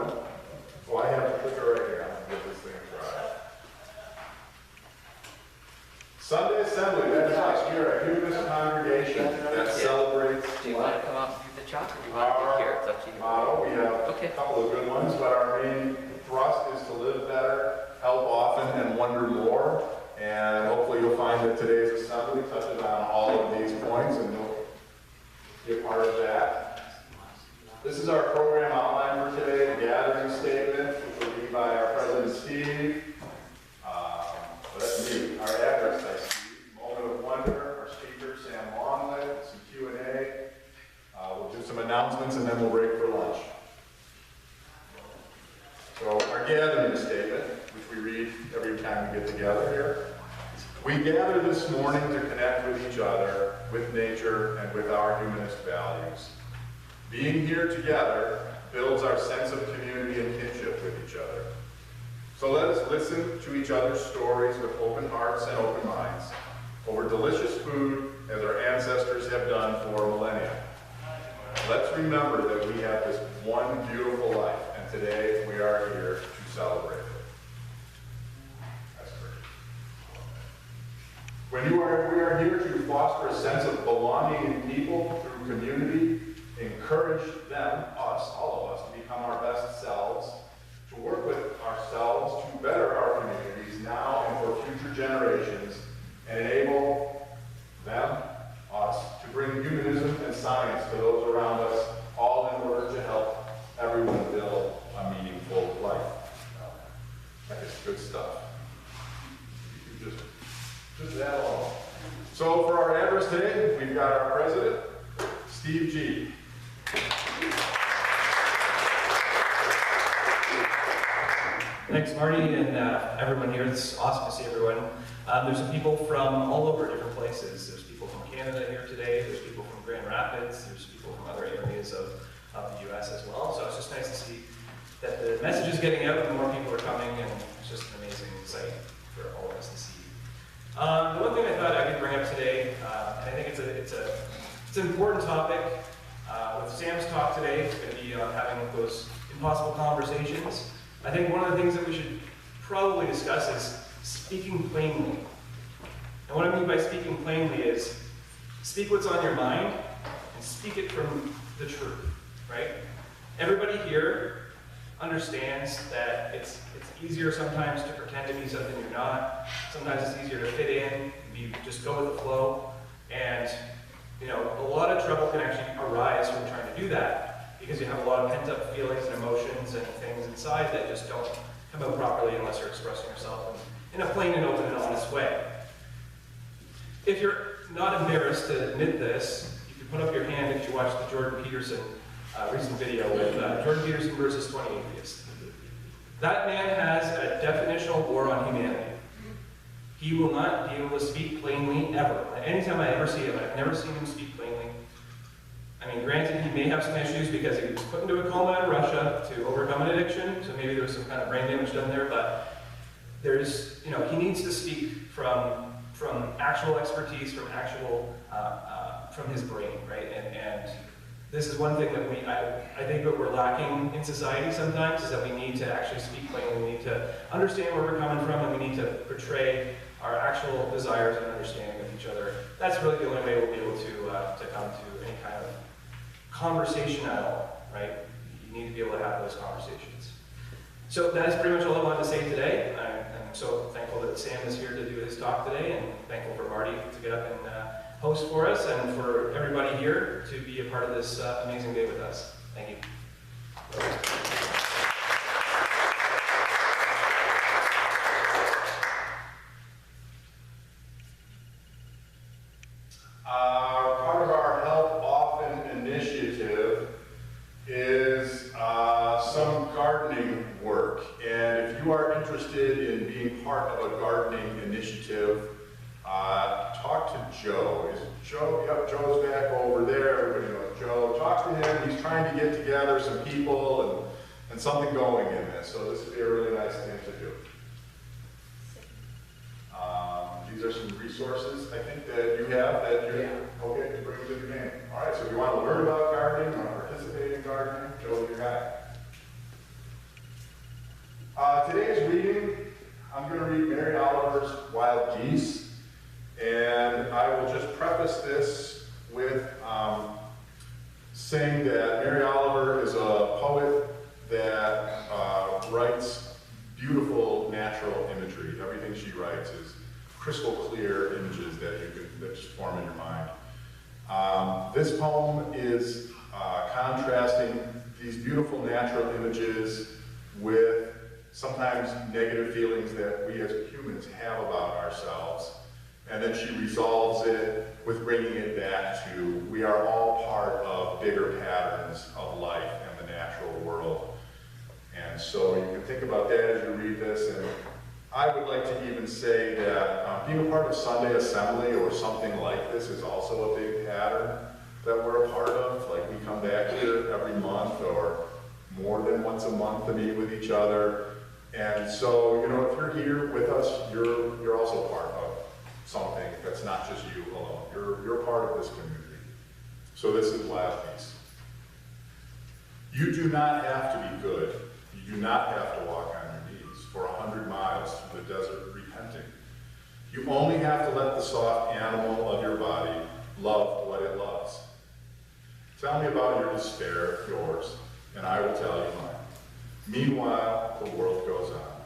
one. So I have a clicker right here. I'll give this thing a try. Sunday Assembly, that is us. We are a humanist congregation that celebrates. Do you want to come up and do the chalk, or do you want to be here? It's up to you. Motto. We have a couple of good ones, but our main thrust is to live better, help often, and wonder more. And hopefully you'll find that today's assembly touches on all of these points, and you'll be a part of that. This is our program outline for today, the gathering statement, which will be by our President Steve. That's me. Our address, I see. Moment of wonder. Our speaker, Sam Longlet. Some Q&A. We'll do some announcements, and then we'll break for lunch. So our gathering statement, which we read every time we get together here. We gather this morning to connect with each other, with nature, and with our humanist values. Being here together builds our sense of community and kinship with each other. So let us listen to each other's stories with open hearts and open minds over delicious food as our ancestors have done for millennia. Let's remember that we have this one beautiful life, and today we are here to celebrate it. That's great. We are here to foster a sense of belonging in people through community, encourage them, us, all of us, to become our best selves, to work with ourselves to better our communities now and for future generations, and enable them, us, to bring humanism and science to those around us, all in order to help everyone build a meaningful life. That is good stuff. You can just that alone. So for our address today, we've got our president, Steve G. Thanks, Marty, and everyone here. It's awesome to see everyone. There's some people from all over different places. There's people from Canada here today. There's people from Grand Rapids. There's people from other areas of the U.S. as well. So it's just nice to see that the message is getting out and more people are coming, and it's just an amazing sight for all of us to see. The one thing I thought I could bring up today, and I think it's an important topic. With Sam's talk today, it's going to be having those impossible conversations. I think one of the things that we should probably discuss is speaking plainly. And what I mean by speaking plainly is speak what's on your mind and speak it from the truth, right? Everybody here understands that it's easier sometimes to pretend to be something you're not. Sometimes it's easier to fit in, just go with the flow. And a lot of trouble can actually arise from trying to do that, because you have a lot of pent-up feelings and emotions and things inside that just don't come out properly unless you're expressing yourself in a plain and open and honest way. If you're not embarrassed to admit this, you can put up your hand if you watched the Jordan Peterson recent video with Jordan Peterson versus 20 Atheists. That man has a definitional war on humanity. He will not be able to speak plainly ever. Anytime I ever see him, I've never seen him speak plainly. I mean, granted, he may have some issues because he was put into a coma in Russia to overcome an addiction, so maybe there was some kind of brain damage done there, but there's, he needs to speak from actual expertise, from his brain, right? And this is one thing that I think that we're lacking in society sometimes, is that we need to actually speak plainly. We need to understand where we're coming from, and we need to portray our actual desires and understanding with each other. That's really the only way we'll be able to come to any kind of conversation at all, right? You need to be able to have those conversations. So that is pretty much all I wanted to say today. I'm so thankful that Sam is here to do his talk today, and thankful for Marty to get up and host for us, and for everybody here to be a part of this amazing day with us. Thank you. Part of our Help Often initiative is some gardening work. And if you are interested in being part of a gardening initiative, talk to Joe. Is Joe? Yep, Joe's back over there. Everybody knows Joe. Talk to him. He's trying to get together some people and something going in this. So this would be a really nice thing to do. These are some resources I think that you have that you're okay to bring to the game. All right, so if you want to learn about gardening, want to participate in gardening, Joe's your guy. Today's reading, I'm going to read Mary Oliver's Wild Geese, and I will just preface this with saying that Mary Oliver is a poet that writes beautiful natural imagery. Everything she writes is crystal clear images that just form in your mind. This poem is contrasting these beautiful natural images with sometimes negative feelings that we as humans have about ourselves. And then she resolves it with bringing it back to we are all part of bigger patterns of life and the natural world. And so you can think about that as you read this. And I would like to even say that being a part of Sunday Assembly or something like this is also a big pattern that we're a part of. Like we come back here every month or more than once a month to meet with each other. And so, you know, if you're here with us, you're also part of something that's not just you alone. You're part of this community. So this is Wild Geese. You do not have to be good. You do not have to walk on your knees for 100 miles through the desert repenting. You only have to let the soft animal of your body love what it loves. Tell me about your despair, yours, and I will tell you mine. Meanwhile, the world goes on.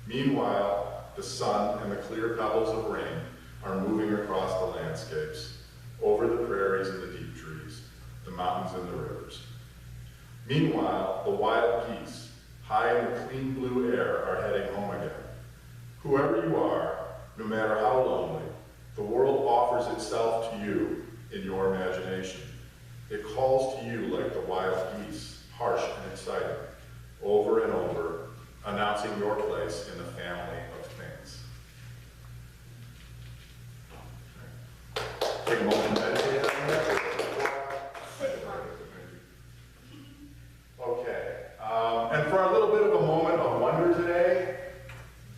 Meanwhile, the sun and the clear pebbles of rain are moving across the landscapes, over the prairies and the deep trees, the mountains and the rivers. Meanwhile, the wild geese, high in the clean blue air, are heading home again. Whoever you are, no matter how lonely, the world offers itself to you in your imagination. It calls to you like the wild geese, harsh and exciting, over and over, announcing your place in the family of things. Take a moment to meditate on that. Okay, and for a little bit of a moment of wonder today,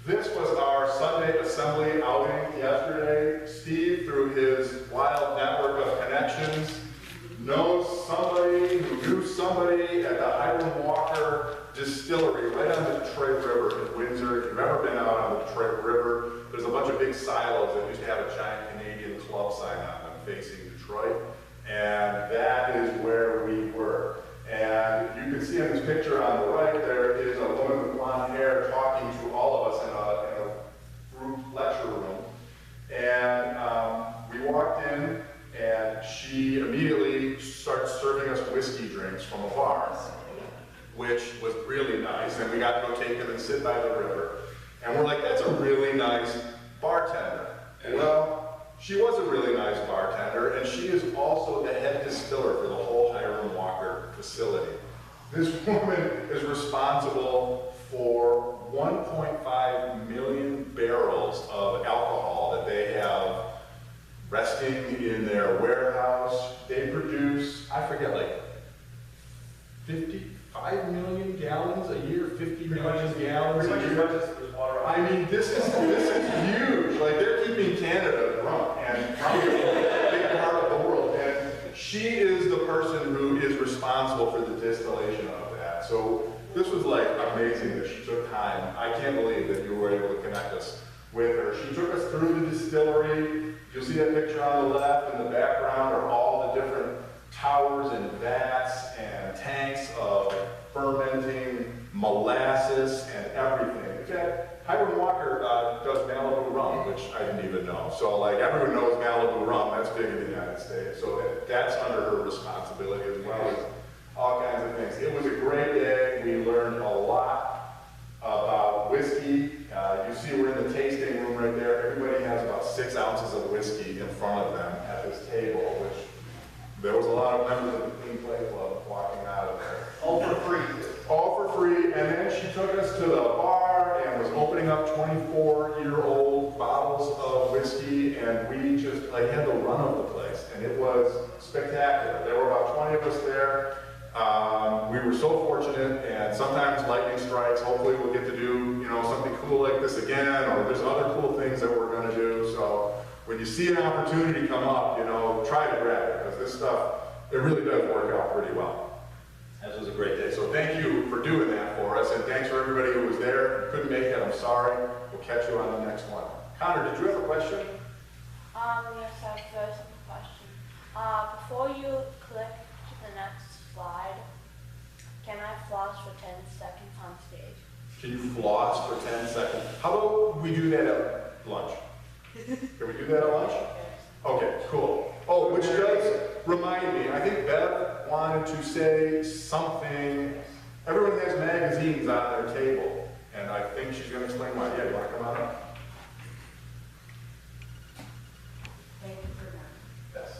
this was our Sunday Assembly outing yesterday. Steve, through his wild network of connections, knows somebody who knew somebody at the Hiram Walker Distillery right on the Detroit River in Windsor. If you've ever been out on the Detroit River, there's a bunch of big silos that used to have a giant Canadian club sign on them facing Detroit, and that is where we were. And you can see in this picture on the right, there is a woman with blonde hair talking to all of us in a group lecture room. And we walked in, and she immediately started serving us whiskey drinks from a bar, which was really nice. And we got to go take them and sit by the river. And we're like, that's a really nice bartender. Well, she was a really nice bartender, and she is also the head distiller for the whole Hiram Walker facility. This woman is responsible for 1.5 million barrels of alcohol that they have resting in their warehouse. They produce, I forget, like 55 million gallons a year, 50 million gallons a year. I mean, this is huge. Like, they're keeping Canada drunk, and probably a big part of the world. And she is the person who is responsible for the distillation of that. So this was like amazing that she took time. I can't believe that you were able to connect us with her. She took us through the distillery. You'll see that picture on the left. In the background are all the different towers and vats and tanks of fermenting molasses and everything. In fact, Hiram Walker does Malibu rum, which I didn't even know. So, like, everyone knows Malibu rum. That's big in the United States. So that's under her responsibility as well as all kinds of things. It was a great day. We learned a lot about whiskey. You see we're in the tasting room right there. Everybody has about 6 ounces of whiskey in front of them at this table, which there was a lot of members of the Clean Play Club walking out of there. All for free. All for free. And then she took us to the bar and was opening up 24-year-old bottles of whiskey, and we just had the run of the place, and it was spectacular. There were about 20 of us there. We were so fortunate, and sometimes lightning strikes. Hopefully we'll get to do, something cool like this again, or there's other cool things that we're going to do. So when you see an opportunity come up, try to grab it, because this stuff, it really does work out pretty well. This was a great day. So thank you for doing that for us, and thanks for everybody who was there. I'm sorry. We'll catch you on the next one. Connor, did you have a question? Yes, I have a very simple question. Before you click to the next slide, can I floss for 10 seconds on stage? Can you floss for 10 seconds? How about we do that at lunch? Can we do that at lunch? Okay, cool. Oh, which does remind me, I think Bev wanted to say something. Everyone has magazines on their table, and I think she's going to explain why. Yeah, you want to come on up? Thank you for that. Yes.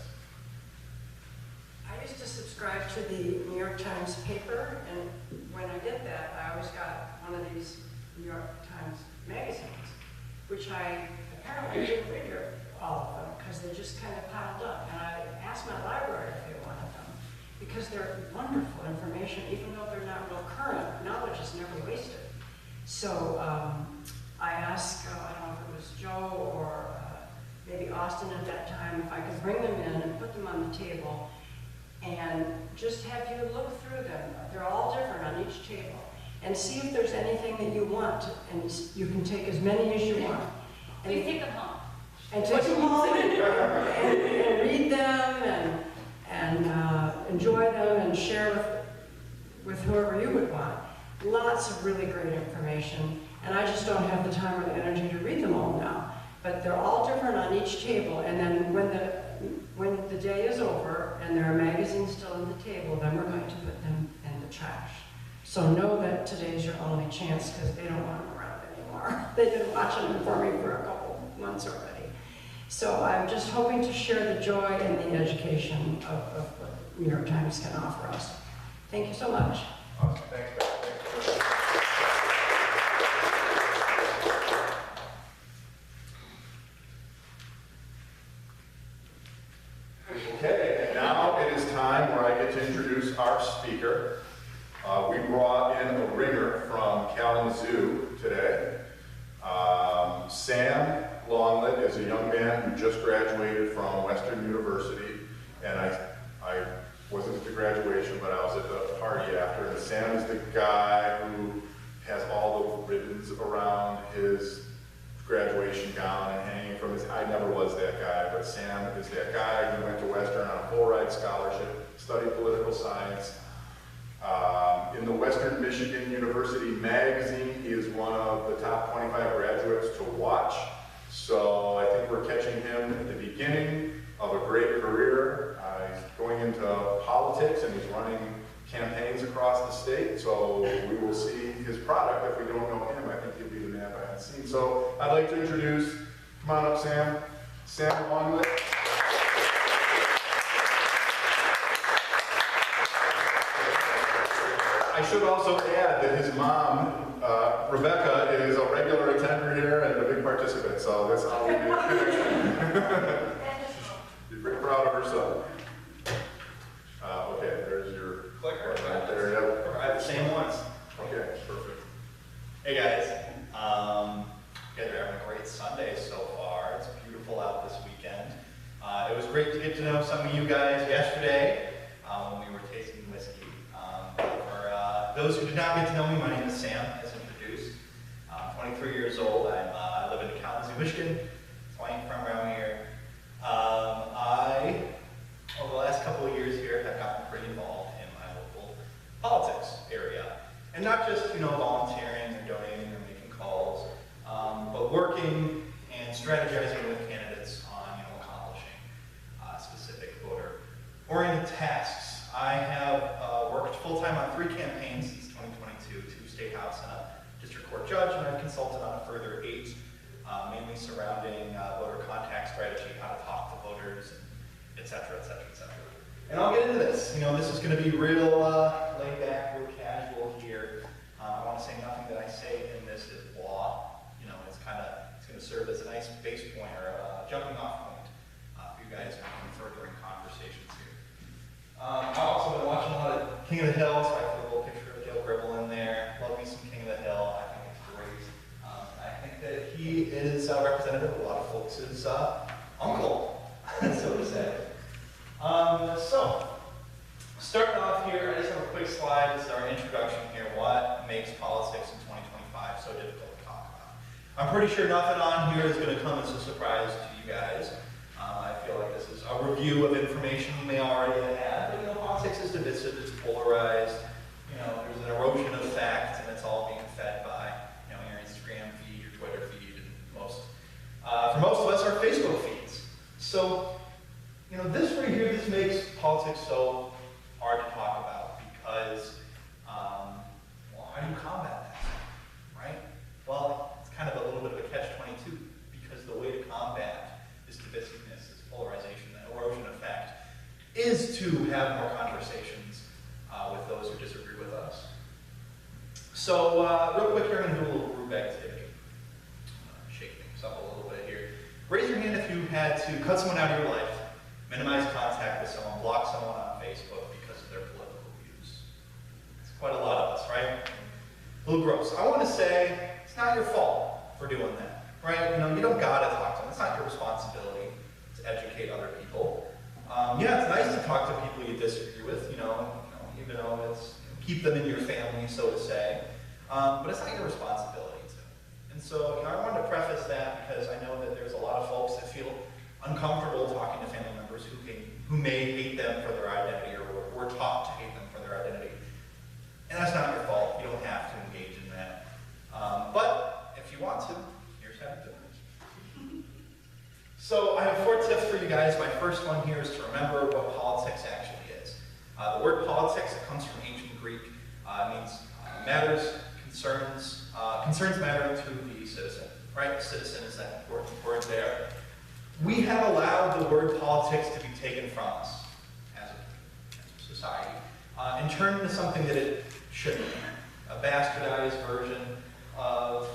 I used to subscribe to the New York Times paper, and when I did that, I always got one of these New York Times magazines, which I apparently didn't read all of them because they just kind of piled up. And I asked my library if they wanted them because they're wonderful information, even though they're not real current. Knowledge is never wasted. So I asked, I don't know if it was Joe or maybe Austin at that time, if I could bring them in and put them on the table and just have you look through them. They're all different on each table. And see if there's anything that you want. And you can take as many as you want. And We take them home. and take them home and read them and enjoy them and share with whoever you would want. Lots of really great information. And I just don't have the time or the energy to read them all now. But they're all different on each table. And then when the day is over and there are magazines still on the table, then we're going to put them in the trash. So know that today's your only chance because they don't want them around anymore. They've been watching them for me for a couple months already. So I'm just hoping to share the joy and the education of what New York Times can offer us. Thank you so much. Awesome. Thanks, Bev. Thanks. Okay, and now it is time where I get to introduce our speaker. We brought in a ringer from Kalamazoo today. Sam Longlet is a young man who just graduated from Western University, and I wasn't at the graduation, but I was at the party after, and Sam is the guy who has all the ribbons around his graduation gown and hanging from his, I never was that guy, but Sam is that guy who went to Western on a full-ride scholarship, studied political science. In the Western Michigan University magazine, he is one of the top 25 graduates to watch. So I think we're catching him at the beginning of a great career. He's going into politics and he's running campaigns across the state. So we will see his product. If we don't know him, I think he'll be the man behind the scenes. So I'd like to introduce, come on up, Sam. Sam Longlet. I should also add that his mom, Rebecca, is a regular attender here and a big participant, so that's how we do. She's very proud of her son. Okay, there's your clicker. right there. Yep. I have the same ones. Okay, perfect. Hey guys, you guys are having a great Sunday so far. It's beautiful out this weekend. It was great to get to know some of you guys yesterday when we were tasting whiskey. For those who did not get to know me, my name is Sam, as introduced. I'm 23 years old. I live in Kalamazoo, Michigan. That's why I'm from around here. I, over the last couple of years here, have gotten pretty involved in my local politics area. And not just, volunteering or donating or making calls, but working and strategizing with candidates on, accomplishing specific voter-oriented tasks. I have worked full-time on 3 campaigns since 2022, 2 state house and a district court judge, and I've consulted on a further 8, mainly surrounding voter contact strategy, how to talk to voters, et cetera, et cetera, et cetera. And I'll get into this. This is going to be real laid back, real casual here. I want to say nothing that I say in this is law. It's going to serve as a nice base point or a jumping off point for you guys in furthering conversations here. I've also been watching a lot of King of the Hill, so I put a little picture of Joe Gribble in there. Love me some King of the Hill. I think it's great. I think that he is representative of a lot of folks' uncle, so to say. So, starting off here, I just have a quick slide. This is our introduction here. What makes politics in 2025 so difficult to talk about? I'm pretty sure nothing on here is going to come as a surprise to you guys. I feel like this is a review of information you may already have had. But, you know, politics is divisive, it's polarized. You know, there's an erosion of facts, and it's all being fed by, you know, your Instagram feed, your Twitter feed, and for most of us, our Facebook feeds. So, you know, this right here, this makes politics so hard to talk about because, well, how do you combat that, right? Well, it's kind of a little bit of a catch-22 because the way to combat this divisiveness, this polarization, that erosion of fact, is to have more conversations with those who disagree with us. So, real quick here, I'm going to do a little group activity. Shake things up a little bit here. Raise your hand if you had to cut someone out of your life, minimize contact with someone, block someone on Facebook because of their political views. It's quite a lot of us, right? A little gross. I want to say it's not your fault for doing that, right? You know, you don't gotta talk to them. It's not your responsibility to educate other people. Yeah, it's nice to talk to people you disagree with, even though it's keep them in your family, so to say. But it's not your responsibility to. And so, I wanted to preface that because I know that there's a lot of folks that feel uncomfortable talking to family members who may hate them for their identity or were taught to hate them for their identity. And that's not your fault. You don't have to engage in that. But if you want to, here's how to do it. So I have 4 tips for you guys. My first one here is to remember what politics actually is. The word politics, it comes from ancient Greek. It means matters, concerns matter to the citizen, right? Citizen is that important word there. We have allowed the word politics to be taken from us as a society and turned into something that it shouldn't be. A bastardized version of,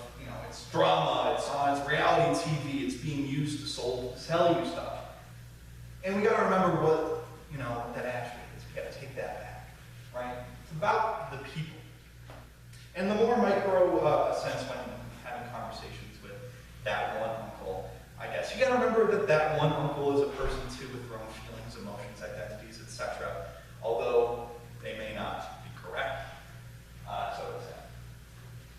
it's drama, it's reality TV, it's being used to sell you stuff. And we gotta remember what, that actually is. We gotta take that back, right? It's about the people. And the more micro sense when having conversations with that one uncle, I guess. You gotta remember that one uncle is a person too with their own feelings, emotions, identities, etc. Although they may not be correct. So is that.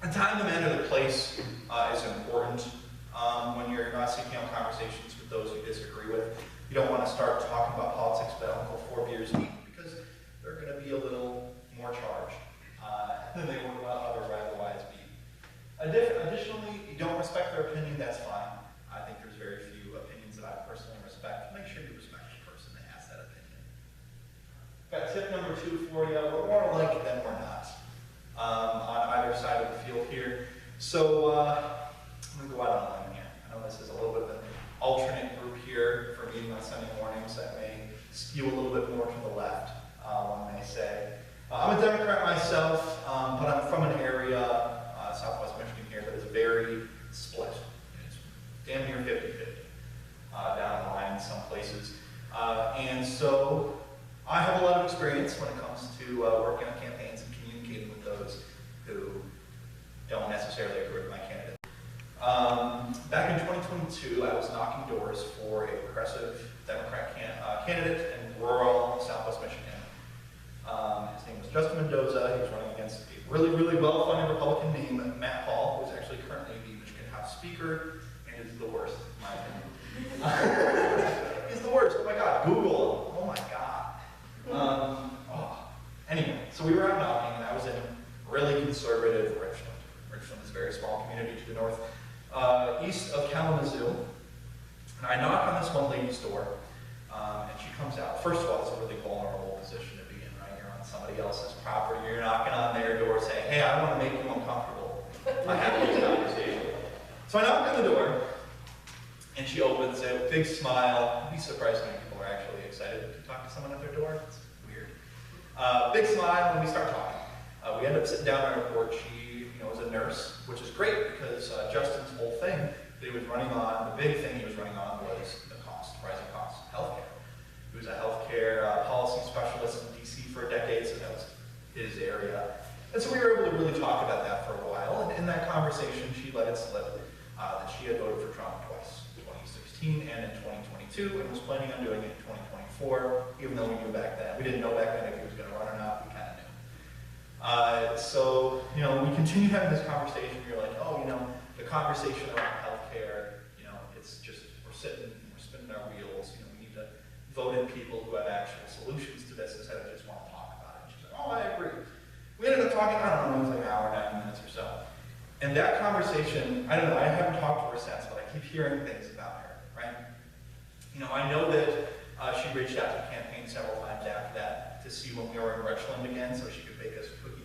The time, the manner, the place is important. When you're not seeking out conversations with those you disagree with, you don't want to start talking about politics with that uncle 4 beers deep because they're going to be a little more charged than they would otherwise be. Additionally, you don't respect their opinion, that's fine. I think there's very few opinions that I personally respect. Make sure you respect the person that has that opinion. Got tip number 2 for you. We're more alike than we're not on either side of the field here. So I'm going to go out on a limb here. I know this is a little bit of an alternate group here for meeting on Sunday mornings that may skew a little bit more to the left, one may say. I'm a Democrat myself, but I'm from an area, Southwest Michigan here, that is very split. It's damn near 50-50 down the line in some places. And so I have a lot of experience when it comes to working on campaigns and communicating with those who don't necessarily agree with my candidate. Back in 2022, I was knocking doors for a progressive Democrat candidate in rural Southwest Michigan. His name was Justin Mendoza. He was running against a really, really well-funded Republican named Matt Hall, who is actually currently the Michigan House Speaker, and is the worst, in my opinion. He's the worst. Oh my God. Google him. Oh my God. Anyway, so we were out knocking, and I was in really conservative Richland. Richland is a very small community to the north, east of Kalamazoo. And I knock on this one lady's door, and she comes out. First of all, it's a really vulnerable position to be in, right? You're on somebody else's property. You're knocking on their door saying, hey, I want to make you uncomfortable by having this conversation. So I knock on the door, and she opens it, big smile. You'd be surprised how many people are actually excited to talk to someone at their door. It's weird. Big smile, and we start talking. We end up sitting down on her porch. She, is a nurse, which is great because Justin's whole thing that he was running on, the big thing he was running on was the rising cost of healthcare. He was a healthcare policy specialist in DC for a decade, so that was his area. And so we were able to really talk about that for a while. And in that conversation, she let it slip that she had voted for Trump twice, 2016 and in 2022, and was planning on doing it in 2024, even though we knew back then. We didn't know back then if he was going to run or not. We kind of knew. So, we continued having this conversation. You're like, the conversation around healthcare, you know, it's just, we're spinning our wheels, you know, we need to vote in people who have actual solutions to this instead of just want to talk about it. She's like, oh, I agree. We ended up talking, I don't know, it was like an hour, 90 minutes or so. And that conversation, I don't know, I haven't talked to her since, but I keep hearing things about her, right? You know, I know that she reached out to the campaign several times after that to see when we were in Richland again so she could bake us cookies.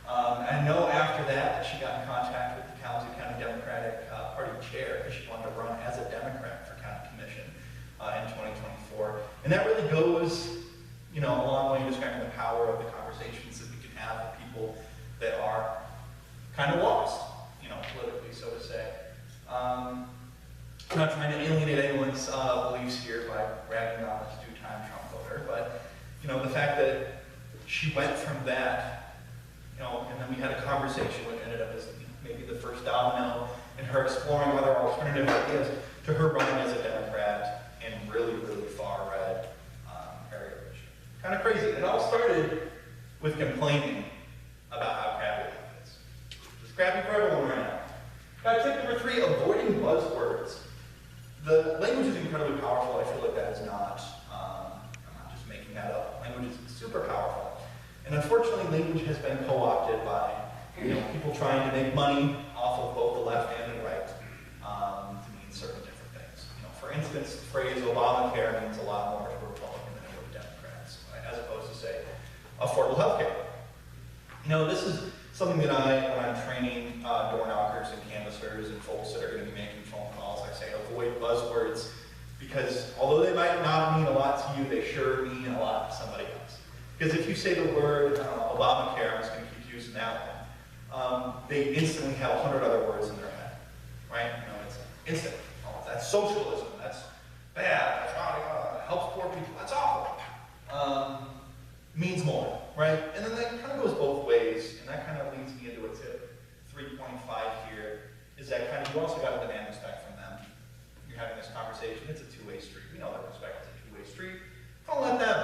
I know after that she got in contact with the Kalamazoo County Democratic Party chair because she wanted to run as a Democrat for county commission in 2024. And that really goes, you know, a long way to describing the power of the conversations that we can have with people that are kind of lost, you know, politically, so to say. I'm not trying to alienate anyone's beliefs here by ragging on this two-time Trump voter, but, you know, the fact that she went from that, you know, and then we had a conversation which ended up as maybe the first domino in her exploring other alternative ideas to her running as a Democrat in really, really far-red areas. Kind of crazy. It all started with complaining about how crappy life is. It's crappy for everyone right now. Tip number 3, avoiding buzzwords. The language is incredibly powerful. I feel like that is not, I'm not just making that up. Language is super powerful. And unfortunately, language has been co-opted by, you know, people trying to make money off of both the left and the right to mean certain different things. You know, for instance, the phrase Obamacare means a lot more to a Republican than it would to Democrats, right? As opposed to, say, affordable health care. You know, this is something that when I'm training door knockers and canvassers and folks that are going to be making phone calls, I say avoid buzzwords because although they might not mean a lot to you, they sure mean a lot to somebody else. Because if you say the word Obamacare, I'm just going to keep using that one, they instantly have 100 other words in their head, right? You know, it's instant. Oh, that's socialism. That's bad. That's helps poor people. That's awful. Means more, right? And then that kind of goes both ways, and that kind of leads me into a tip 3.5 here, is that kind of you also got to demand respect from them. You're having this conversation, it's a two-way street. We know that respect is a two-way street. Don't let them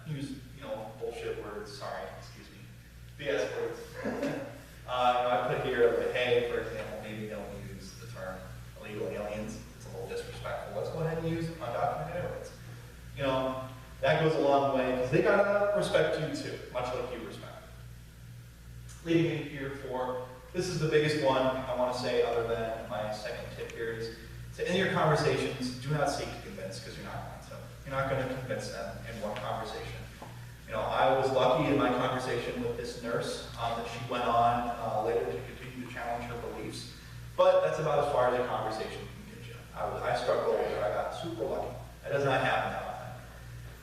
use, you know, bullshit words, sorry, excuse me, BS words. I put here, like, hey, for example, maybe don't use the term illegal aliens. It's a little disrespectful. Let's go ahead and use undocumented immigrants. You know, that goes a long way because they gotta respect you too, much like you respect them. Leading in here for, this is the biggest one I want to say other than my second tip here is to in your conversations, do not seek to convince because you're not going to. You're not going to convince them in one conversation. You know, I was lucky in my conversation with this nurse that she went on later to continue to challenge her beliefs, but that's about as far as a conversation can get you. I struck gold there. I got super lucky. That does not happen that often.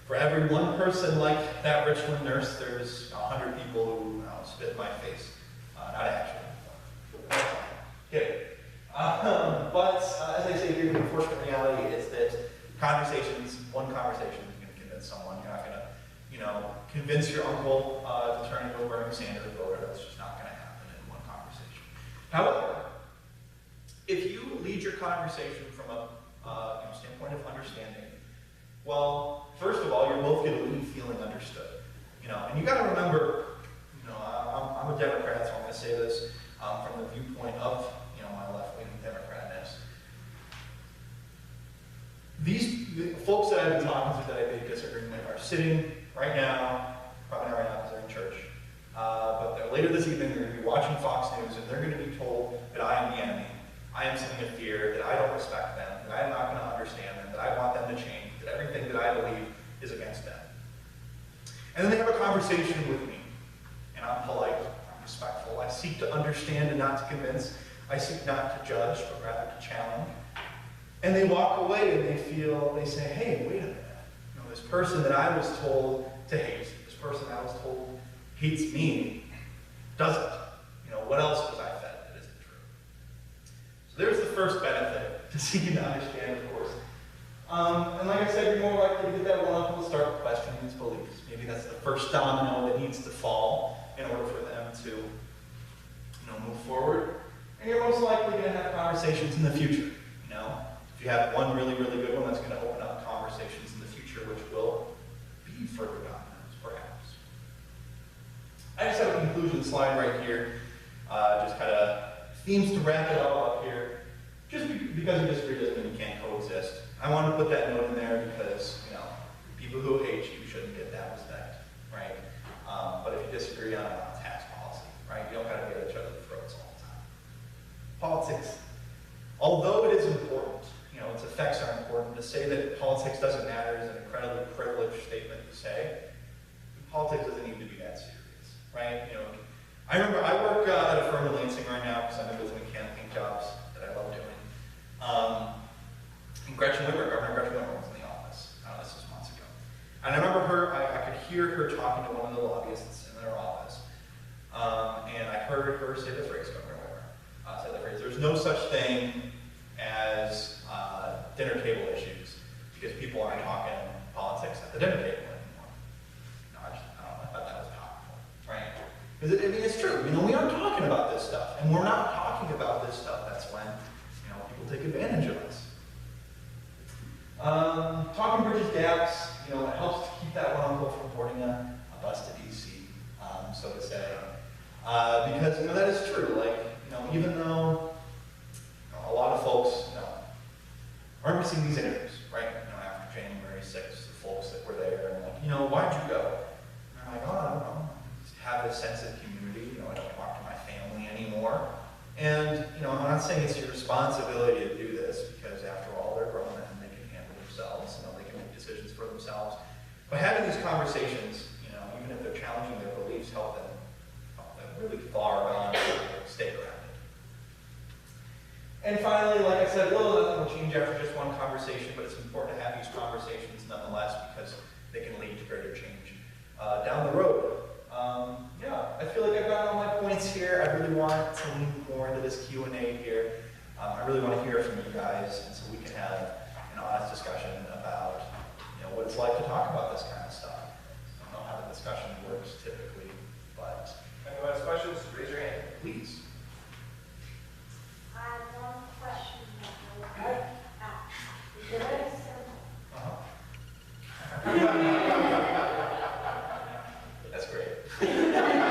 For every one person like that Richland nurse, there's 100 people who spit in my face. Not actually. Kidding. But as I say here, the unfortunate reality is that one conversation is going to convince someone. You're not going to, you know, convince your uncle to turn into a Bernie Sanders voter. That's just not going to happen in one conversation. However, if you lead your conversation from a standpoint of understanding, well, first of all, you're both going to leave feeling understood. You know, and you got to remember, you know, I'm a Democrat, so I'm going to say this from the viewpoint of, you know, my left-wing Democratness. The folks that I've been talking to that I may disagree with are sitting right now, probably not right now because they're in church, but later this evening they're going to be watching Fox News and they're going to be told that I am the enemy. I am something of fear, that I don't respect them, that I am not going to understand them, that I want them to change, that everything that I believe is against them. And then they have a conversation with me, and I'm polite, I'm respectful. I seek to understand and not to convince. I seek not to judge, but rather to challenge. And they walk away and they say, hey, wait a minute. You know, this person that I was told to hate, this person I was told hates me, doesn't. You know, what else was I fed that isn't true? So there's the first benefit, to seek and understand, of course. And like I said, you're more likely to get that one uncle to start questioning his beliefs. Maybe that's the first domino that needs to fall in order for them to, you know, move forward. And you're most likely going to have conversations in the future. You know, if you have one really, really good one, that's going to open up conversations in the future, which will be further dominoes, perhaps. I just have a conclusion slide right here, just kind of themes to wrap it all up here. Just because you disagree doesn't mean you can't coexist. I want to put that note in there because, you know, people who hate you shouldn't get that respect, right? But if you disagree on tax policy, right, you don't got to be at each other's throats all the time. Politics, although it is important, you know, its effects are important. To say that politics doesn't matter is an incredibly privileged statement to say. Politics doesn't need to be that serious, right? You know, I remember I work at a firm in Lansing right now because I'm in building campaign jobs that I love doing. And Governor Gretchen Whitmer was in the office. This was months ago. And I remember her, I could hear her talking to one of the lobbyists in their office. And I heard her say the phrase, Governor Whitmer, say the phrase, there's no such thing as dinner table issues because people aren't talking politics at the dinner table anymore. No, I don't know, I thought that was powerful, right? Because I mean, it's true. You know, we aren't talking about this stuff, and we're not talking about this stuff. That's when, you know, people take advantage of us. Talking bridges gaps, you know, it helps to keep that one uncle from boarding a bus to DC, so to say, because, you know, that is true. Like, you know, even though, you know, a lot of folks, you know, are missing these interviews, right? You know, after January 6th, the folks that were there, and like, you know, why'd you go? And I'm like, oh, I don't know. Just have a sense of community. You know, I don't talk to my family anymore. And, you know, I'm not saying it's your responsibility to do this because, after all, they're grown and they can handle themselves. You know, they can make decisions for themselves. But having these conversations, you know, even if they're challenging their beliefs, help them really far beyond stay grounded. And finally, like I said, nothing will change after just one conversation, but it's important to have these conversations nonetheless because they can lead to greater change down the road. Yeah, I feel like I've got all my points here. I really want to lean more into this Q&A here. I really want to hear from you guys, and so we can have an honest discussion about, you know, what it's like to talk about this kind of stuff. I don't know how the discussion works typically, but If anyone has questions, raise your hand. please. I have one question that I would like to ask. It's very simple. That's great. I got that.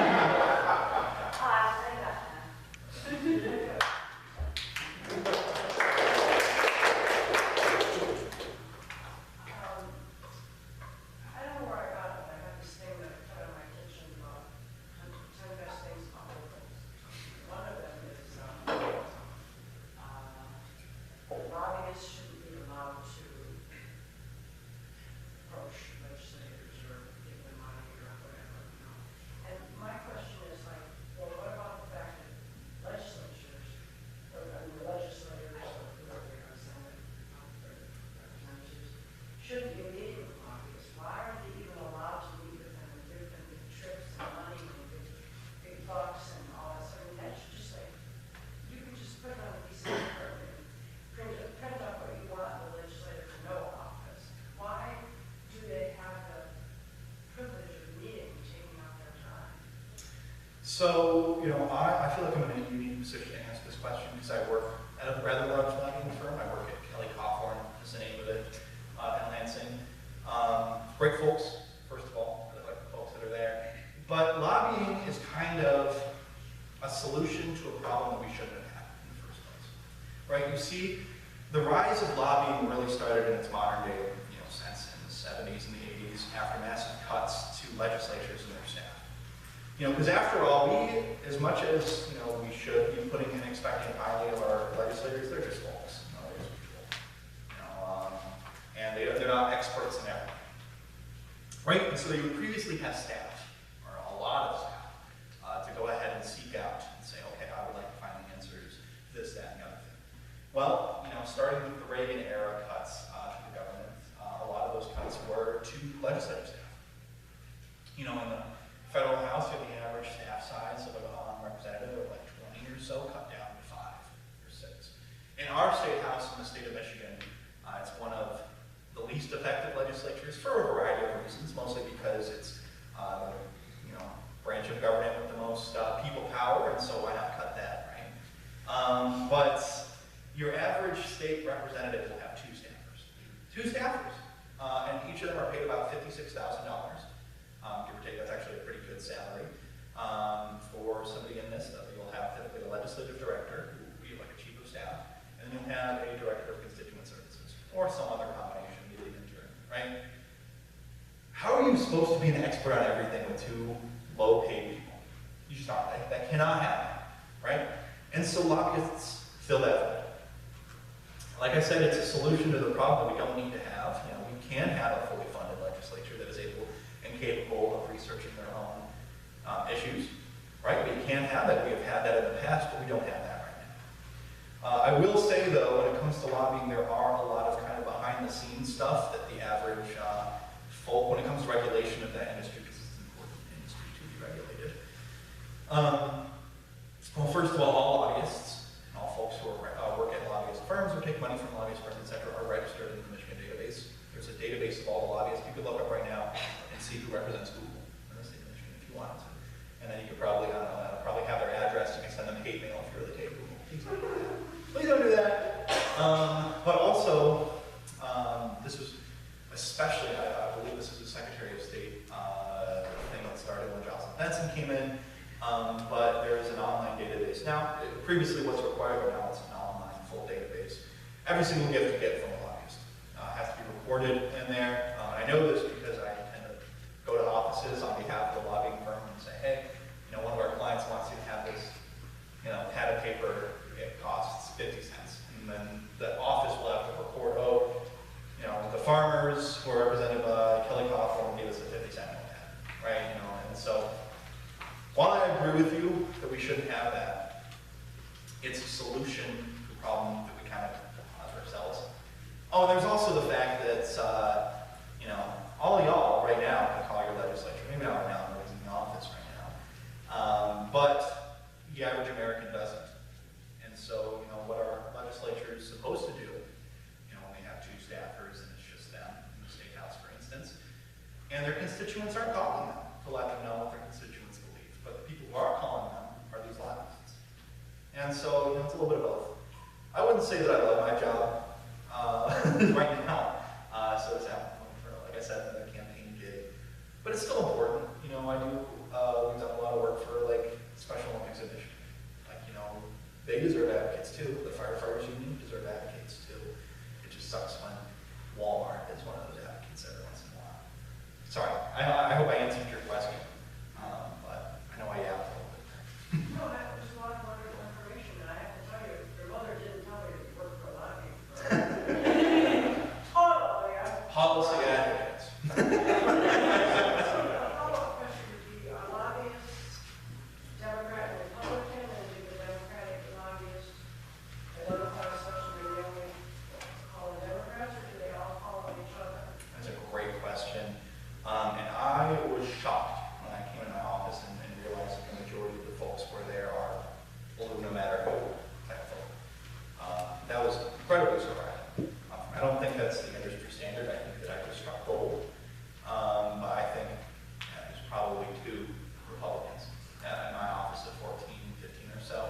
I don't know where I got it, but I got this thing that cut on my kitchen about 10 best things about locals. One of them is lobbyists shouldn't be allowed to approach legislators or give them money or whatever, you know. And my question is like, well, what about the fact that legislatures, or the legislators, or whoever they are, Senate, representatives, shouldn't be meeting with lobbyists? Why are they even allowed to meet with them and give them big trips and money and big bucks and all that stuff? I mean, that's just like, you can just put it on a piece of paper and print out what you want the legislator to know about this. Why do they have the privilege of meeting, taking out their time? So, you know, I feel like I'm in a unique position to answer this question because I work at a rather large lobbying firm. I work at Kelly Cawthorne, is the name of it, in Lansing. Great folks, first of all, I like the folks that are there. But lobbying is kind of a solution to a problem that we shouldn't have had in the first place, right? You see, the rise of lobbying really started in its modern day, you know, sense in the 70s and the 80s after massive cuts to legislatures and their staff. You know, because after all, we, as much as, you know, we should be putting and expecting highly of our legislators, they're just folks. You know, they're just people. You know, and they're not experts in everything. Right? And so you would previously have staff, or a lot of staff, to go ahead and seek out and say, okay, I would like to find the answers to this, that, and the other thing. Well, you know, starting with the Reagan era cuts to the government, a lot of those cuts were to legislative staff. You know, in the federal house, you have the average staff size of a representative of like 20 or so, cut down to 5 or 6. In our state house in the state of Michigan, it's one of the least effective legislatures for a variety of reasons, mostly because it's you know, branch of government with the most people power, and so why not cut that, right? But your average state representative will have 2 staffers. 2 staffers. And each of them are paid about $56,000. Give or take, that's actually a pretty good salary. For somebody in this, you'll have typically a legislative director, and you'll have a director of constituent services, or some other combination, maybe intern, right? How are you supposed to be an expert on everything with two low-paid people? You just aren't. That cannot happen, right? And so lobbyists fill that void. Like I said, it's a solution to the problem that we don't need to have. You know, we can have a fully funded legislature that is able and capable of researching their own issues, right? We can have that. We have had that in the past, but we don't have that right now. I will say, though, when it comes to lobbying, there are a lot of kind of behind-the-scenes stuff that the average folk, when it comes to regulation of that industry, because it's an important industry to be regulated. Well, first of all lobbyists and all folks who work at lobbyist firms or take money from lobbyist firms, etc., are registered in the Michigan database. There's a database of all the lobbyists. You could look up right now and see who represents Google in the state of Michigan if you wanted to. And then you could probably, I don't know, probably have their address. You can send them hate mail if you really take Google. Please don't do that. But also, this was especially, I believe this was the Secretary of State thing that started when Jocelyn Benson came in. But there is an online database. Now, previously what's required, but now it's an online full database. Every single gift you get from a lobbyist has to be recorded in there. I know this because I tend to go to offices on behalf of the lobbying firm and say, hey, you know, one of our clients wants you to have this, you know, pad of paper. It costs 50 cents. And then the office will have to record, oh, you know, the farmers who are represented by Kelly Cawthorn gave us a 50-cent pad, right? You know, and so while I agree with you that we shouldn't have that, it's a solution to the problem that we kind of cause ourselves. Oh, and there's also the fact that, you know, all y'all right now can call your legislature. Maybe not right now, nobody's in the office right now. But the average American doesn't. And so, you know, what our legislature is supposed to do, you know, when they have two staffers and it's just them in the state house, for instance, and their constituents aren't calling them to let them know what their constituents believe. But the people who are calling them are these lobbyists. And so, you know, it's a little bit of both. I wouldn't say that I love my job right now. So it's happening for, like I said, another campaign gig. But it's still important. You know, I do, we've done a lot of work for, like, Special Olympics initiative. Like, you know, they deserve advocates too. The firefighters union deserve advocates too. It just sucks when Walmart is one of those advocates every once in a while. Sorry, I hope I answered your question. But I know I yapped a little bit there. No, that was a lot of wonderful information, and I have to tell you, your mother didn't tell you you worked for a lobbying firm. Oh, yeah. Policy advocates. So, a follow-up question would be, are lobbyists Democrat and Republican, and do the Democratic lobbyists identify as such and they only call the Democrats, or do they all call on each other? That's a great question. And I was shocked when I came in my office and realized that the majority of the folks were there are blue no matter who type of folk. That was incredibly surprising. I don't think that's the industry standard. I think that I just struck gold. But I think there's probably 2 Republicans in my office of 14, 15 or so.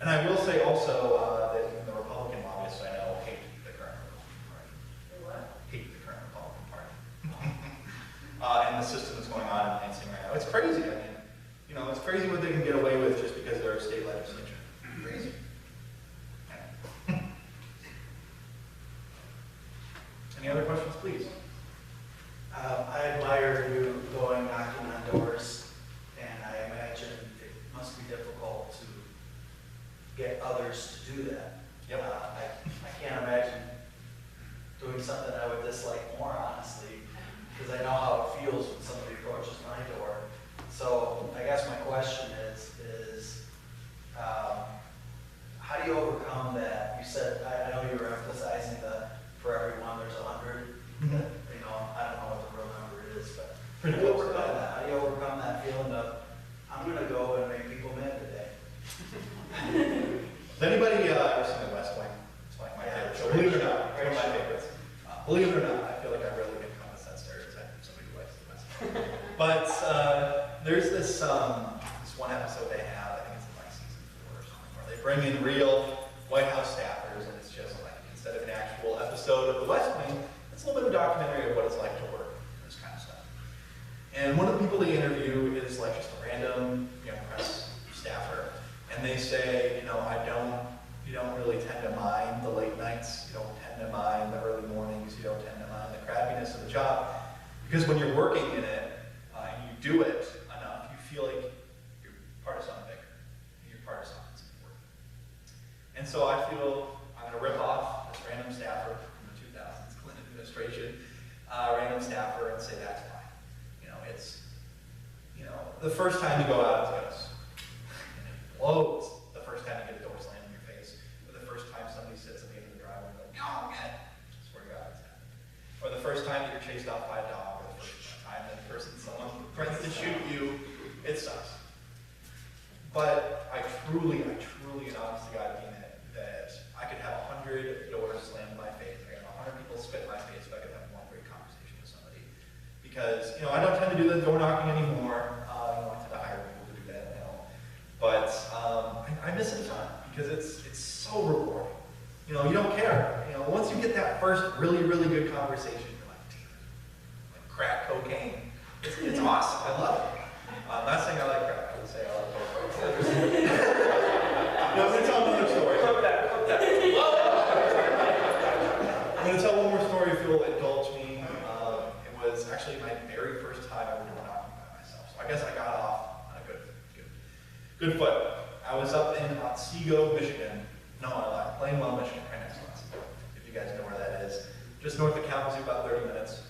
And I will say also that even the Republican lobbyists I know hate the current Republican Party. They what? Hate the current Republican Party. And the system that's going on in Lansing right now. It's crazy. I mean, you know, it's crazy what they can get away with just because they're a state legislature. Crazy. Yeah. Any other questions, please? I admire you going knocking on doors, and I imagine it must be difficult to get others to do that. Yep. I can't imagine doing something I would dislike more, honestly, because I know how it feels when somebody approaches my door. So I guess my question is how do you overcome that? You said, I know you were emphasizing the for everyone there's 100. Mhm. That, you know, I don't know what the real number is, but Pretty how do you close to overcome that. that? How do you overcome that feeling of, I'm gonna go and make people mad today? Has anybody ever seen The West Wing? It's like my favorite show. Believe it or not, it's one of my favorites. Believe it or not, I feel like I really encompass that stereotype of somebody who likes The West Wing. But there's this one episode they have, I think it's in like season 4 or something, where they bring in real White House staffers, and it's just like, instead of an actual episode of The West Wing, it's a little bit of a documentary of what it's like to work and this kind of stuff. And one of the people they interview is like just a random, you know, press staffer, and they say, you know, I don't You don't really tend to mind the late nights. You don't tend to mind the early mornings. You don't tend to mind the crappiness of the job. Because when you're working in it, and you do it enough, you feel like you're part of something bigger. You're part of something that's important. And so I feel I'm going to rip off this random staffer from the 2000s Clinton administration, random staffer, and say that's fine. You know, it's, you know, the first time you go out, it's gonna, and it blows. The first time you get a door slammed in your face, or the first time somebody sits at the end of the driveway and goes, "Go get it!" I swear to God, it's happened. Or the first time that you're chased off by a dog, or the first time that someone threatens to shoot you, it sucks. But I truly, and honest to God mean that I could have 100 doors slammed in my face. I could have 100 people spit in my face if I could have one great conversation with somebody. Because, you know, I don't tend to do the door knocking anymore. You know, I tend to hire people to do that now. But I miss it a ton because it's so rewarding. You know, you don't care. You know, once you get that first really good conversation, you're like, damn, like crack cocaine. It's awesome. I love it. I'm not saying I like crack. I would say I like cocaine. No, I'm going to tell another story. Clip that. I'm going to tell one more story if you'll indulge me. It was actually my very first time I was door knocking by myself. So I guess I got off on a good foot. I was up in Otsego, Michigan. No, I lied. Plainwell, Michigan, right next to Otsego. If you guys know where that is. Just north of Kalamazoo, about 30 minutes.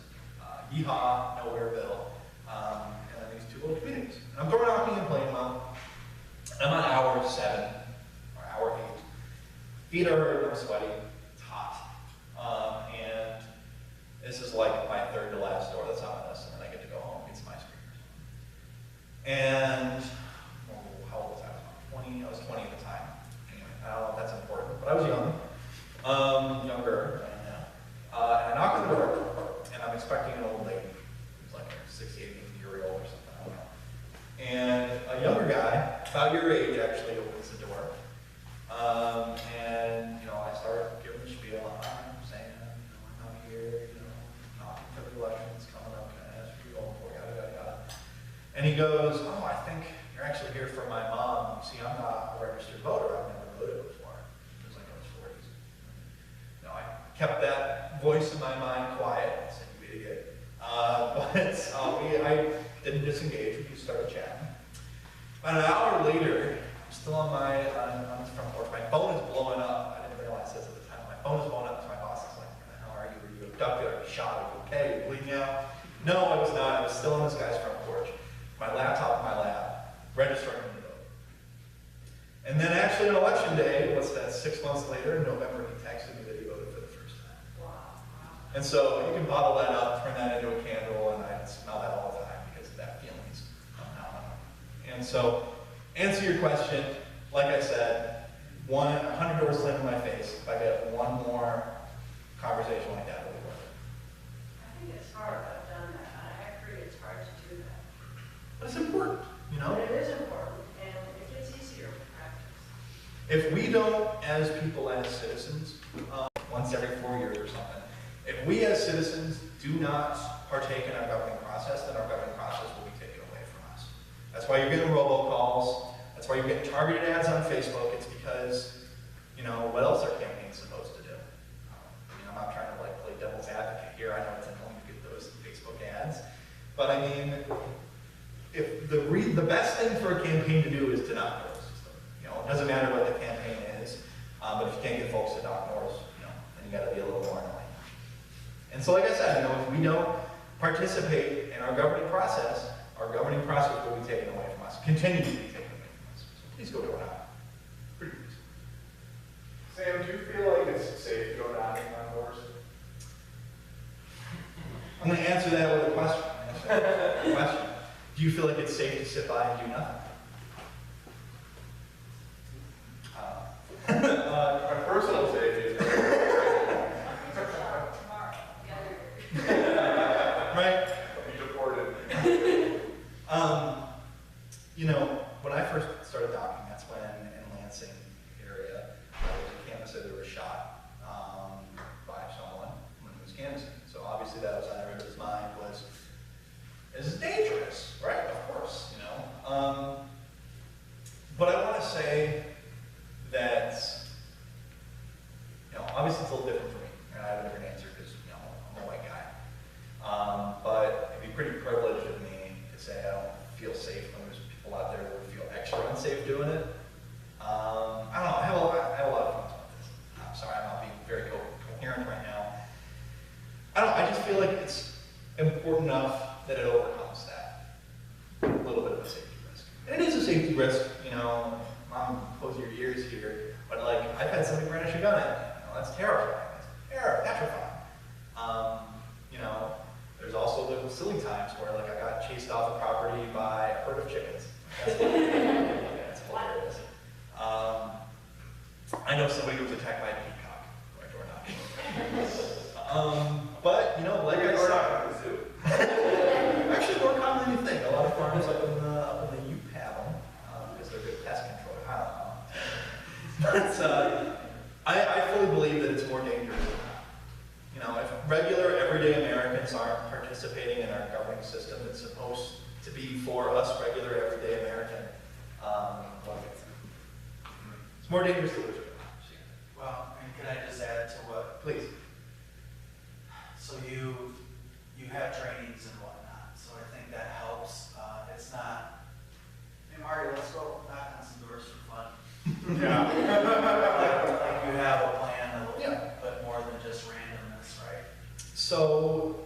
Yeehaw, Nowhereville. And then these two little communities. And I'm door knocking in Plainwell. I'm on hour 7 or hour 8. Feet are hurt, I'm sweaty. It's hot. And this is like my third to last door that's on this, and then I get to go home and get some ice cream. And how old was I? I was 20 at the time. Anyway, I don't know if that's important, but I was young. Younger than I am now. And I knock on the door, and I'm expecting an old lady. Who's like 60, 80-year-old or something, I don't know. And a younger guy, about your age actually, opens the door. And, you know, I start giving the spiel. I'm saying, you know, I'm out here, you know, knocking for the elections coming up, can I ask what you're going for, yada. And he goes, "Oh, I think you're actually here for my mom. See, I'm not a registered voter. I've never voted before." He was like in his 40s. No, I kept that voice in my mind quiet. I said, "You idiot." I didn't disengage. We just started chatting. About an hour later, I'm still on this front porch. My phone is blowing up. I didn't realize this at the time. My phone is blowing up. So my boss is like, "Where the hell are you? Were you abducted? Are you shot? Are you okay? Are you bleeding out?" No, I was not. I was still on this guy's front porch. My laptop in my lap, registering to vote. And then actually on election day, what's that, 6 months later, in November, he texted me that he voted for the first time. Wow. And so you can bottle that up, turn that into a candle, and I smell that all the time because that feeling's phenomenal. And so, answer your question, like I said, 100 doors slammed in my face. If I get one more conversation like that, it'll be worth it. I think it's hard. I've done that. I agree it's hard to do that. But it's important, you know? But it is important, and it gets easier with practice. If we don't, as people, as citizens, once every 4 years or something, if we as citizens do not partake in our governing process, then our governing process will be taken away from us. That's why you're getting robocalls. That's why you're getting targeted ads on Facebook. It's because, you know, what else are campaigns supposed to do? I'm not trying to like play devil's advocate here. I know it's annoying to get those Facebook ads, but I mean, if the best thing for a campaign to do is to not know the system. You know, it doesn't matter what the campaign is, but if you can't get folks to knock doors, you know, then you got to be a little more annoying. And so, like I said, you know, if we don't participate in our governing process will be taken away from us, continue to be taken away from us. So please go door knocking. Pretty please. Sam, do you feel like it's safe to go knocking on doors? I'm going to answer that with a question. Do you feel like it's safe to sit by and do nothing? My personal safety is Right? be deported. You know, when I first started docking, that's when in Lansing area, there was a canvasser that was shot by someone when he was canvassing. So obviously that was on everybody's mind was, this is dangerous, right? Of course, you know. But I want to say that Obviously, it's a little different for me, and I have a different answer because, you know, I'm a white guy. But it'd be pretty privileged of me to say I don't feel safe when there's people out there that would feel extra unsafe doing it. I don't know, I have a lot of thoughts about this. I'm sorry, I'm not being very coherent right now. I don't know, I just feel like it's important enough that it overcomes that little bit of a safety risk. And it is a safety risk, you know, Mom, close your ears here, but like, I've had somebody brandish a gun at me. You know, that's terrifying. It's petrifying. You know, there's also the silly times where like I got chased off the property by a herd of chickens. That's hilarious. I know somebody who was attacked by a peacock by door knocking. But you know, like I said, actually more common than you think. A lot of farmers up in the Ute have them because they're good pest control. I don't know. But I fully believe that it's more dangerous than not. You know, if regular, everyday Americans aren't participating in our governing system that's supposed to be for us, regular, everyday American, it's more dangerous to lose it. Well, and can I just add to what? Please. So you have trainings and whatnot, so I think that helps. It's not, hey Marty, let's go knock on some doors for fun. Yeah. Like you have a plan a little bit more than just randomness, right? So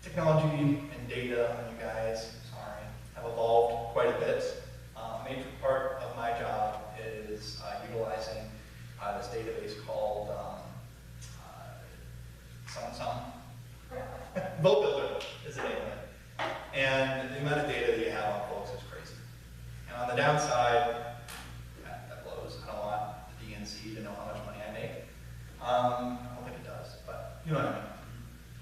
technology and data on you guys, have evolved quite a bit. A major part of my job is utilizing this database called Vote Builder is the name of it. And the amount of data that you have on folks is crazy. And on the downside, that blows. I don't want the DNC to know how much money I make. I don't think it does, but you know what I mean.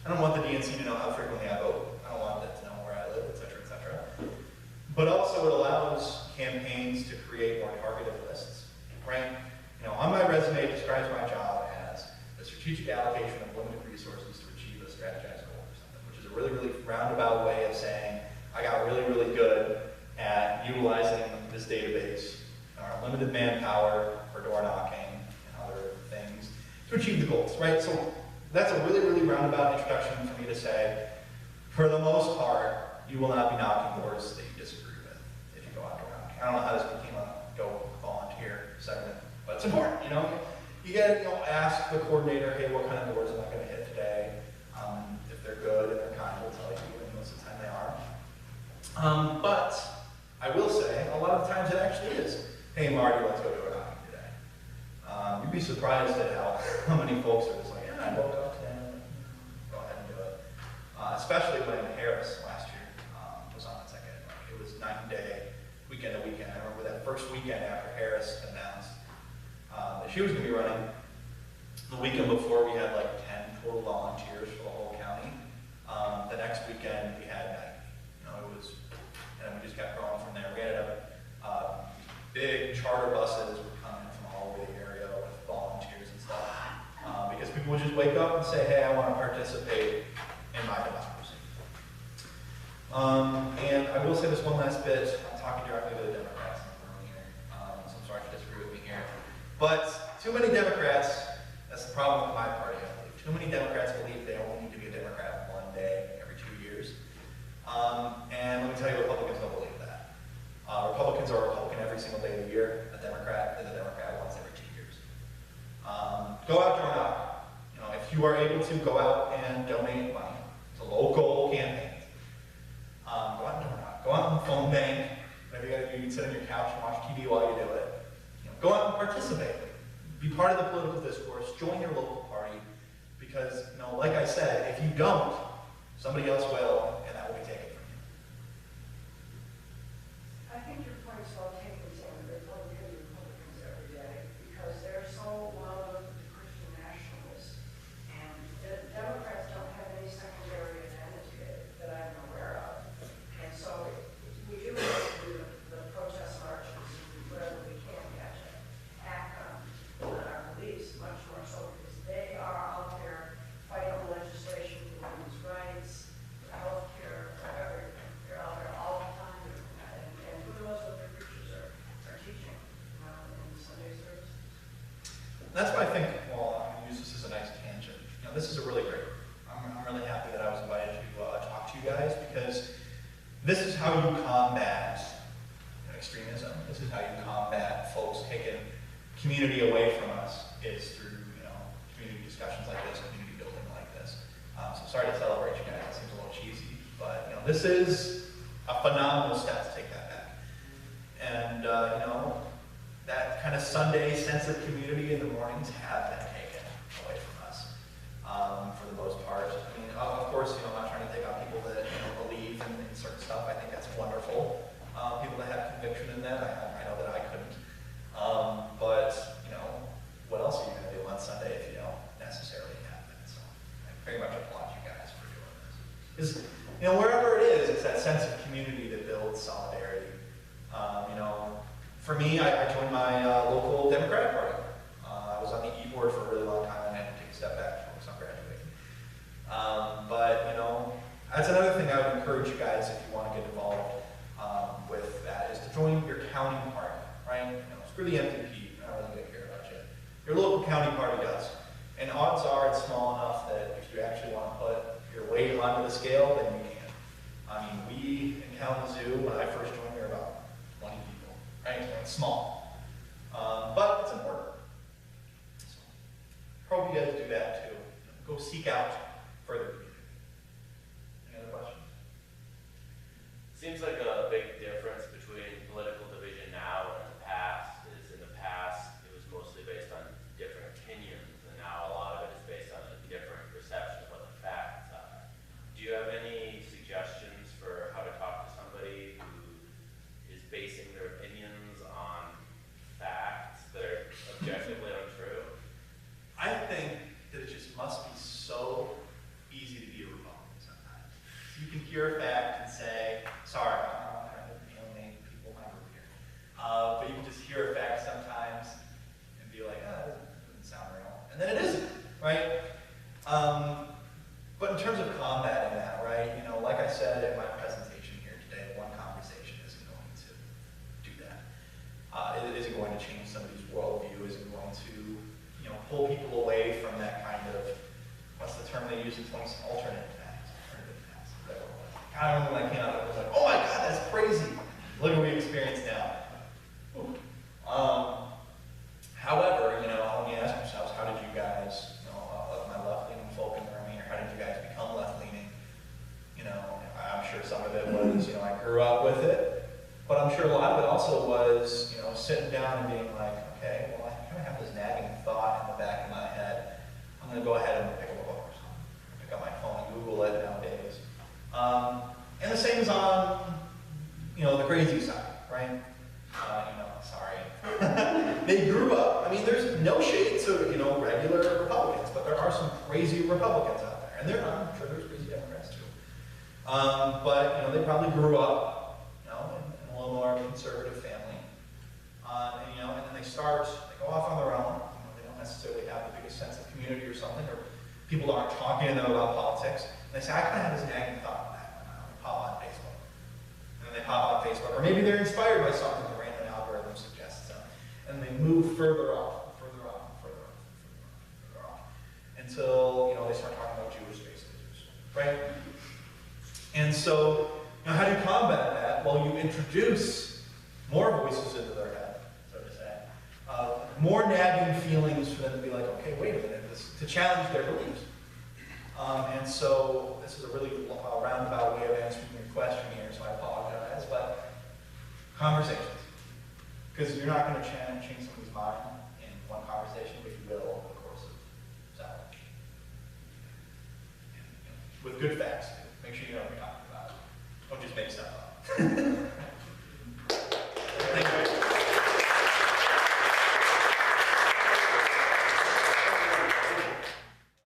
I don't want the DNC to know how frequently I vote. I don't want it to know where I live, et cetera, et cetera. But also it allows campaigns to create more targeted lists, right? You know, on my resume, it describes my job as the strategic allocation of limited resources to achieve a strategized goal or something, which is a really, really roundabout way of saying I got really, really good at utilizing this database, our limited manpower for door knocking and other things to achieve the goals, right? So that's a really, really roundabout introduction for me to say, for the most part, you will not be knocking doors that you disagree with if you go out door knocking. I don't know how this became a go volunteer segment, but it's important, you know? You get, ask the coordinator, hey, what kind of doors am I going to hit today? If they're good and they're kind, they'll tell you, and most of the time they are. But I will say, a lot of times it actually is, hey, Marty, let's go door knocking today. You'd be surprised at how many folks are just like, yeah, I woke up and go ahead and do it. Especially when Harris last year was on its second. It was night and day, weekend to weekend. I remember that first weekend after Harris announced that she was going to be running. The weekend before, we had like 10 total volunteers for the whole county. The next weekend, we had 90. It was, and we just kept growing from there. We ended up big charter buses were coming from all over the area with volunteers and stuff. Because people would just wake up and say, hey, I want to participate in my democracy. And I will say this one last bit. I'm talking directly to the Democrats in the room here, so I'm sorry if you disagree with me here. But too many Democrats, that's the problem with my party, I believe. Too many Democrats believe they only need to be a Democrat one day every 2 years. And let me tell you, Republicans don't believe that. Republicans are a Republican every single day of the year. A Democrat is a Democrat once every 2 years. Go out door knocking. If you are able to, go out and donate money to local campaigns. Go out and door knock. Go out and phone bank. Whatever you got to do, you can sit on your couch and watch TV while you do it. Go out and participate. Be part of the political discourse. Join your local party. Because, like I said, if you don't, somebody else will, and that will be taken from you. I think your point's well taken, Sam. There's one of the Republicans every day because they're so well known to Christian nationalists. And the Democrats don't have any secondary agenda that I'm aware of. And so we do have to do the protest marches wherever we can catch it. Act on our police much more so because they are out there fighting the legislation for women's rights, for health care, for everything. They're out there all the time doing that. And who knows what their preachers are teaching in Sunday service. That's why I think, well, I'm going to use this as a nice this is a really great group. I'm really happy that I was invited to talk to you guys, because this is how you combat extremism. This is how you combat folks taking community away from us, is through community discussions like this, community building like this. So sorry to celebrate you guys. It seems a little cheesy, but this is a phenomenal step to take that back. And that kind of Sunday sense of community in the mornings have been taken away from us for the most part. I mean, of course, I'm not trying to take out people that believe in certain stuff. I think that's wonderful. People that have conviction in that, I know that I couldn't. But what else are you going to do on Sunday if you don't necessarily have that? So I very much applaud you guys for doing this. Because wherever it is, it's that sense of community that builds solidarity. For me, I joined my local Democratic Party. I was on the E board for a really long time, and I had to take a step back before I graduated. But that's another thing I would encourage you guys, if you want to get involved with that, is to join your county party, right? Screw the MPP, I don't really care about you. Your local county party does. And odds are it's small enough that if you actually want to put your weight onto the scale, then you can. I mean, we in Kalamazoo, when I first joined, we were about 20 people, right? So it's small. But it's important. So, hope you guys do that too. Go seek out further community. Any other questions? Seems like a big difference between political division now and the past is, in the past, it was mostly based on different opinions, and now a lot of it is based on a different perception of what the facts are. Do you have any suggestions for how to talk to somebody who is basing their opinions on facts that are objectively untrue? I think that it just must be so easy to be a Republican sometimes. You can hear a fact and say, sorry, I'm not trying to alienate people in my group here. But you can just hear a fact sometimes and be like, that doesn't sound real. And then it isn't, right? But in terms of combating that, right, like I said in my presentation here today, one conversation isn't going to do that. It isn't going to change somebody's worldview, isn't going to, pull people away from that kind of, what's the term they use in points? Alternative facts. I don't know when I came out, I was like, oh my God, that's crazy. Look at what we experienced now. However, when you ask yourselves, how did you guys, of my left-leaning folk in the room here, how did you guys become left-leaning? I'm sure some of it was, I grew up with it, but I'm sure a lot of it also was, sitting down and being like, okay, well, I kind of have this nagging thought in the back of my head. I'm going to go ahead and pick up a book or something. Pick up my phone and Google it nowadays. And the same is on, the crazy side, right? Sorry. They grew up, there's no shade to, regular Republicans, but there are some crazy Republicans out there. And I'm sure there's crazy Democrats too. But, they probably grew up, in a little more conservative family. And then they go off on their own. They don't necessarily have the biggest sense of community or something, or people aren't talking to them about politics. And they say, I kind of have this nagging thought that pop on Facebook. And then they pop on Facebook, or maybe they're inspired by something the random algorithm suggests them. And they move further off, until, they start talking about Jewish space lasers, right? And so, how do you combat that? Well, you introduce more voices into their head, so to say. More nagging feelings for them to be like, okay, wait a minute, to challenge their beliefs. And so, this is a really roundabout way of answering your question here, so I apologize, but conversations. Because you're not going to change somebody's mind in one conversation, but you will over the course of several. With good facts, too. Make sure you know what you're talking about. Don't just make stuff up.